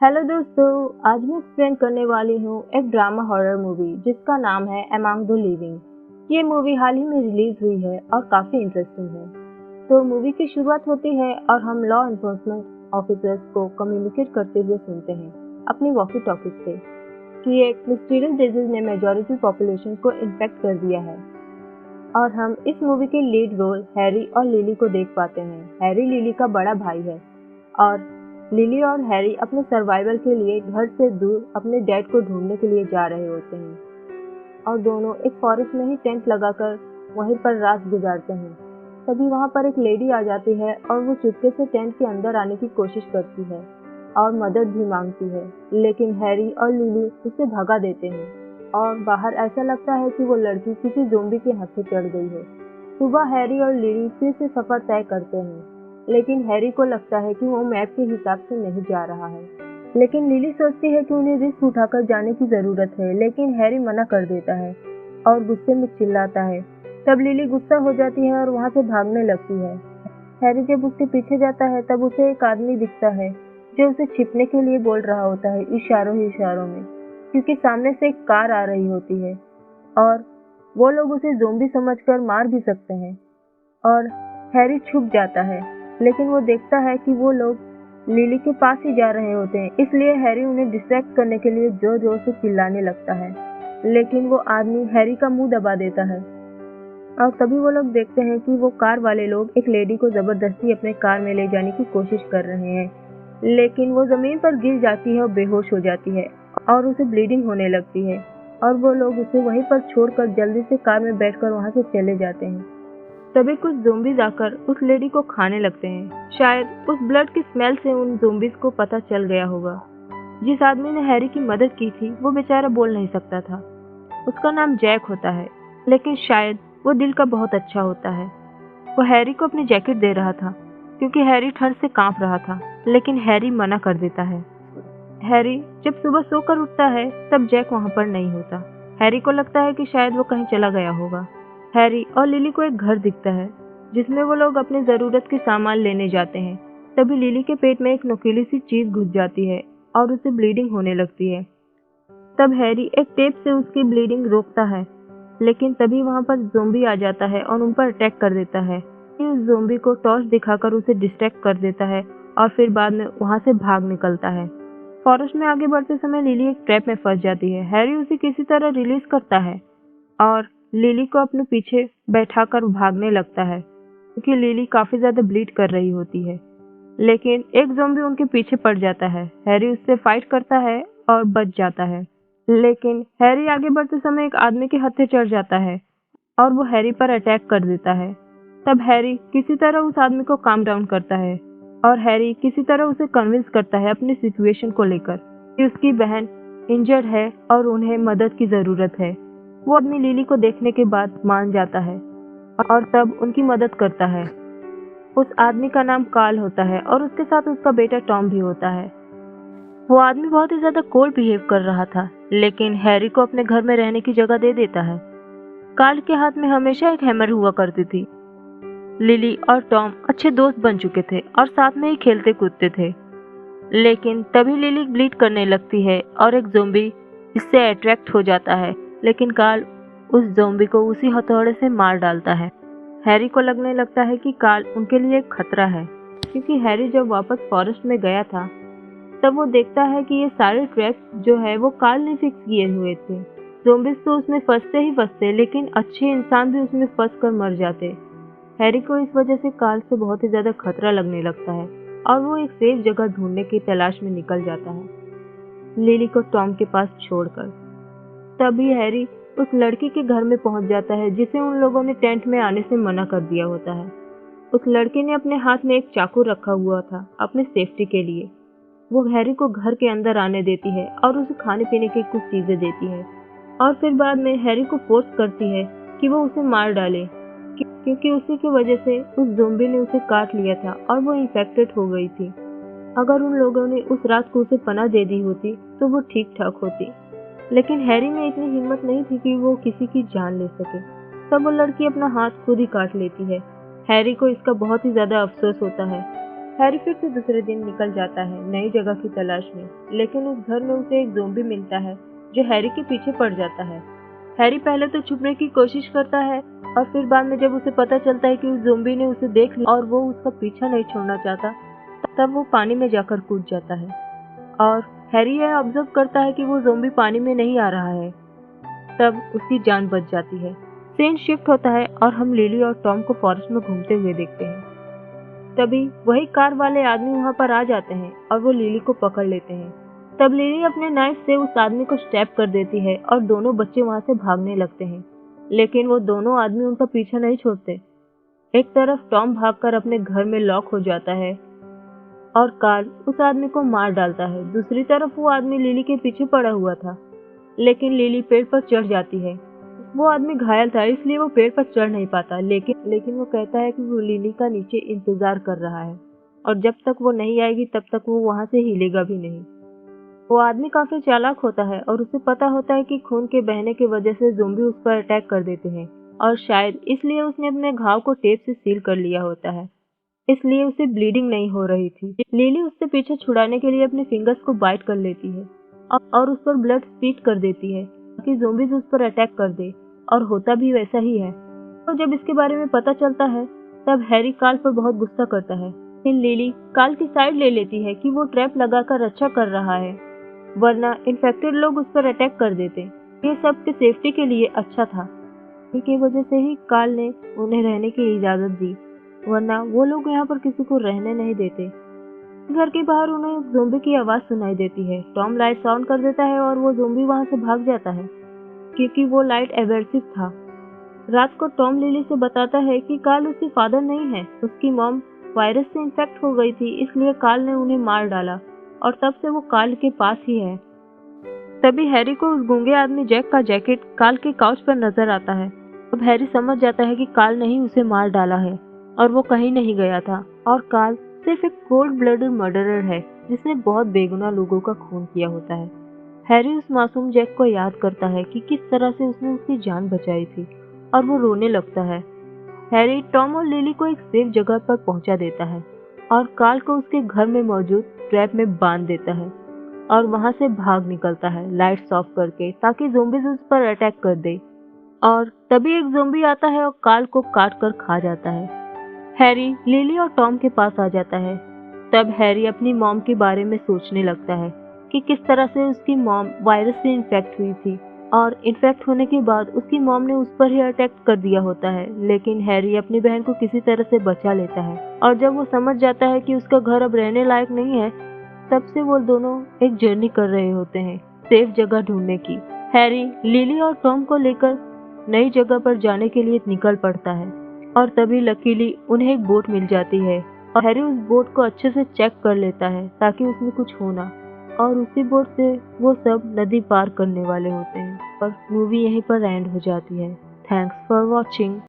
Hello दोस्तों, आज मैं एक्सप्लेन करने वाली हूँ एक ड्रामा हॉरर मूवी जिसका नाम है अमंग द लिविंग। ये मूवी हाल ही में रिलीज हुई है और काफ़ी इंटरेस्टिंग है। तो मूवी की शुरुआत होती है और हम लॉ एनफोर्समेंट ऑफिसर्स को कम्युनिकेट करते हुए सुनते हैं अपनी वॉकी टॉकीज से कि एक मिस्टीरियस डिजीज ने मेजॉरिटी पॉपुलेशन को इन्फेक्ट कर दिया है। और हम इस मूवी के लीड रोल हैरी और लिली को देख पाते हैं। हैरी लिली का बड़ा भाई है और लिली और हैरी अपने सर्वाइवल के लिए घर से दूर अपने डैड को ढूंढने के लिए जा रहे होते हैं और दोनों एक फॉरेस्ट में ही टेंट लगाकर वहीं पर रात गुजारते हैं। तभी वहां पर एक लेडी आ जाती है और वो चुपके से टेंट के अंदर आने की कोशिश करती है और मदद भी मांगती है, लेकिन हैरी और लिली उसे भगा देते हैं और बाहर ऐसा लगता है कि वो लड़की किसी ज़ोंबी के हाथ से चढ़ गई है। सुबह हैरी और लिली फिर से सफर तय करते हैं, लेकिन हैरी को लगता है कि वो मैप के हिसाब से नहीं जा रहा है। लेकिन लिली सोचती है कि उन्हें रिस्क उठाकर जाने की जरूरत है, लेकिन हैरी मना कर देता है और गुस्से में चिल्लाता है। तब लिली गुस्सा हो जाती है और वहां से भागने लगती है। हैरी जब उसके पीछे जाता है तब उसे एक आदमी दिखता है जो उसे छिपने के लिए बोल रहा होता है, इशारों ही इशारों में, क्योंकि सामने से एक कार आ रही होती है और वो लोग उसे ज़ोंबी समझकर मार भी सकते हैं। और हैरी छुप जाता है, लेकिन वो देखता है कि वो लोग लिली के पास ही जा रहे होते हैं, इसलिए हैरी उन्हें डिस्ट्रैक्ट करने के लिए जोर जोर से चिल्लाने लगता है, लेकिन वो आदमी हैरी का मुंह दबा देता है। और तभी वो लोग देखते हैं कि वो कार वाले लोग एक लेडी को जबरदस्ती अपने कार में ले जाने की कोशिश कर रहे हैं, लेकिन वो जमीन पर गिर जाती है और बेहोश हो जाती है और उसे ब्लीडिंग होने लगती है और वो लोग उसे वहीं पर छोड़कर जल्दी से कार में बैठकर वहां से चले जाते हैं। तभी कुछ ज़ोंबीज आकर उस लेडी को खाने लगते हैं। शायद उस ब्लड की स्मेल से उन ज़ोंबीज को पता चल गया होगा। जिस आदमी ने हैरी की मदद की थी वो बेचारा बोल नहीं सकता था। उसका नाम जैक होता है, लेकिन शायद वो दिल का बहुत अच्छा होता है। वो हैरी को अपनी जैकेट दे रहा था क्योंकि हैरी ठंड से कांप रहा था, लेकिन हैरी मना कर देता है। हैरी जब सुबह सोकर उठता है तब जैक वहाँ पर नहीं होता। हैरी को लगता है कि शायद वो कहीं चला गया होगा। हैरी और लिली को एक घर दिखता है जिसमें वो लोग अपनी ज़रूरत के सामान लेने जाते हैं। तभी लिली के पेट में एक नुकीली सी चीज़ घुस जाती है और उसे ब्लीडिंग होने लगती है। तब हैरी एक टेप से उसकी ब्लीडिंग रोकता है, लेकिन तभी वहाँ पर ज़ोंबी आ जाता है और उन पर अटैक कर देता है। उस ज़ोंबी को टॉर्च दिखाकर उसे डिस्ट्रैक्ट कर देता है और फिर बाद में वहाँ से भाग निकलता है। फॉरेस्ट में आगे बढ़ते समय लिली एक ट्रैप में फंस जाती है। हैरी उसे किसी तरह रिलीज करता है और लिली को अपने पीछे बैठाकर भागने लगता है क्योंकि लिली काफी ज्यादा ब्लीड कर रही होती है, लेकिन एक ज़ॉम्बी उनके पीछे पड़ जाता है। हैरी उससे फाइट करता है और बच जाता है, लेकिन हैरी आगे बढ़ते समय एक आदमी के हत्थे चढ़ जाता है और वो हैरी पर अटैक कर देता है। तब हैरी किसी तरह उस आदमी को काम डाउन करता है और हैरी किसी तरह उसे कन्विंस करता है अपनी सिचुएशन को लेकर कि उसकी बहन इंजर्ड है और उन्हें मदद की जरूरत है। वो आदमी लिली को देखने के बाद मान जाता है और तब उनकी मदद करता है। उस आदमी का नाम कार्ल होता है और उसके साथ उसका बेटा टॉम भी होता है। वो आदमी बहुत ही ज्यादा कोल्ड बिहेव कर रहा था, लेकिन हैरी को अपने घर में रहने की जगह दे देता है। कार्ल के हाथ में हमेशा एक हैमर हुआ करती थी। लिली और टॉम अच्छे दोस्त बन चुके थे और साथ में ही खेलते कूदते थे, लेकिन तभी लिली ब्लीड करने लगती है और एक ज़ोंबी इससे अट्रैक्ट हो जाता है, लेकिन कार्ल उस ज़ोंबी को उसी हथौड़े से मार डालता है। हैरी को लगने लगता है कि कार्ल उनके लिए एक खतरा है, क्योंकि हैरी जब वापस फॉरेस्ट में गया था तब वो देखता है कि ये सारे ट्रैप्स जो है वो कार्ल ने फिक्स किए हुए थे। ज़ोंबीज तो उसमें फंसते ही फंसते, लेकिन अच्छे इंसान भी उसमें फंस कर मर जाते। हैरी को इस वजह से कार्ल से बहुत ही ज्यादा खतरा लगने लगता है और वो एक सेफ जगह ढूंढने की तलाश में निकल जाता है, लिली को टॉम के पास छोड़कर। तभी हैरी उस लड़की के घर में पहुंच जाता है जिसे उन लोगों ने टेंट में आने से मना कर दिया होता है। उस लड़की ने अपने हाथ में एक चाकू रखा हुआ था अपने सेफ्टी के लिए। वो हैरी को घर के अंदर आने देती है और उसे खाने पीने की कुछ चीजें देती है और फिर बाद में हैरी को फोर्स करती है कि वो उसे मार डाले, क्योंकि उसी की वजह से उस ज़ोंबी ने उसे काट लिया था और वो इन्फेक्टेड हो गई थी। अगर उन लोगों ने उस रात को उसे पनाह दे दी होती तो वो ठीक ठाक होती, लेकिन हैरी में इतनी हिम्मत नहीं थी कि वो किसी की जान ले सके। तब वो लड़की अपना हाथ खुद ही काट लेती है। हैरी को इसका बहुत ही ज्यादा अफसोस होता है हैरी फिर से दूसरे दिन निकल जाता है नई जगह की तलाश में, लेकिन उस घर में उसे एक ज़ोंबी मिलता है जो हैरी के पीछे पड़ जाता है। हैरी पहले तो छुपने की कोशिश करता है और फिर बाद में जब उसे पता चलता है कि उस ज़ोंबी ने उसे देख लिया और वो उसका पीछा नहीं छोड़ना चाहता, तब वो पानी में जाकर कूद जाता है और हैरी यह ऑब्जर्व करता है कि वो ज़ोंबी पानी में नहीं आ रहा है। तब उसकी जान बच जाती है। सीन शिफ्ट होता है और हम लिली और टॉम को फॉरेस्ट में घूमते हुए देखते हैं। तभी वही कार वाले आदमी वहां पर आ जाते हैं और वो लिली को पकड़ लेते हैं। तब लिली अपने नाइफ से उस आदमी को स्टैब कर देती है और दोनों बच्चे वहां से भागने लगते हैं, लेकिन वो दोनों आदमी उनका पीछा नहीं छोड़ते। एक तरफ टॉम भागकर अपने घर में लॉक हो जाता है और कार्ल उस आदमी को मार डालता है। दूसरी तरफ वो आदमी लिली के पीछे पड़ा हुआ था, लेकिन लिली पेड़ पर चढ़ जाती है। वो आदमी घायल था इसलिए वो पेड़ पर चढ़ नहीं पाता, लेकिन वो कहता है कि वो लिली का नीचे इंतजार कर रहा है और जब तक वो नहीं आएगी तब तक वो वहां से हिलेगा भी नहीं। वो आदमी काफी चालाक होता है और उसे पता होता है कि खून के बहने की वजह से ज़ोंबी उस पर अटैक कर देते हैं और शायद इसलिए उसने अपने घाव को टेप से सील कर लिया होता है, इसलिए उसे ब्लीडिंग नहीं हो रही थी। लिली उससे पीछे छुड़ाने के लिए अपने फिंगर्स को बाइट कर लेती है और उस पर ब्लड स्पीट कर देती है ताकि ज़ोंबीज उस पर अटैक कर दे, और होता भी वैसा ही है। तो जब इसके बारे में पता चलता है तब हैरी कार्ल पर बहुत गुस्सा करता है। लेकिन लिली कार्ल की साइड ले लेती है कि वो ट्रैप लगाकर अच्छा कर रहा है, वरना इन्फेक्टेड लोग उस पर अटैक कर देते। ये सबके सेफ्टी के लिए अच्छा था। इनकी वजह से ही कार्ल ने उन्हें रहने की इजाजत दी, वरना वो लोग यहाँ पर किसी को रहने नहीं देते। घर के बाहर उन्हें ज़ोंबी की आवाज सुनाई देती है। टॉम लाइट ऑन कर देता है और वो ज़ोंबी वहां से भाग जाता है क्योंकि वो लाइट एवर्सिव था। रात को टॉम लिली से बताता है कि कार्ल उसकी फादर नहीं है, उसकी मॉम वायरस से इन्फेक्ट हो गई थी, इसलिए कार्ल ने उन्हें मार डाला और तब से वो कार्ल के पास ही है। तभी हैरी को उस गूंगे आदमी जैक का जैकेट कार्ल के काउच पर नजर आता है। अब हैरी समझ जाता है कि कार्ल ने ही उसे मार डाला है और वो कहीं नहीं गया था और कार्ल सिर्फ एक कोल्ड ब्लडेड मर्डरर है जिसने बहुत बेगुनाह लोगों का खून किया होता है। हैरी उस मासूम जैक को याद करता है कि किस तरह से उसने उसकी जान बचाई थी और वो रोने लगता है। हैरी टॉम और लिली को एक सेफ जगह पर पहुंचा देता है और कार्ल को उसके घर में मौजूद ट्रैप में बांध देता है और वहां से भाग निकलता है लाइट्स ऑफ करके ताकि ज़ोंबीज उस पर अटैक कर दे। और तभी एक ज़ोंबी आता है और कार्ल को काट कर खा जाता है। हैरी लिली और टॉम के पास आ जाता है। तब हैरी अपनी मॉम के बारे में सोचने लगता है कि किस तरह से उसकी मॉम वायरस से इन्फेक्ट हुई थी और इन्फेक्ट होने के बाद उसकी मॉम ने उस पर ही अटैक कर दिया होता है, लेकिन हैरी अपनी बहन को किसी तरह से बचा लेता है और जब वो समझ जाता है कि उसका घर अब रहने लायक नहीं है, तब से वो दोनों एक जर्नी कर रहे होते हैं सेफ जगह ढूंढने की। हैरी लिली और टॉम को लेकर नई जगह पर जाने के लिए निकल पड़ता है और तभी लकीली उन्हें एक बोट मिल जाती है और हैरी उस बोट को अच्छे से चेक कर लेता है ताकि उसमें कुछ हो ना, और उसी बोट से वो सब नदी पार करने वाले होते हैं और मूवी यहीं पर एंड हो जाती है। Thanks for watching.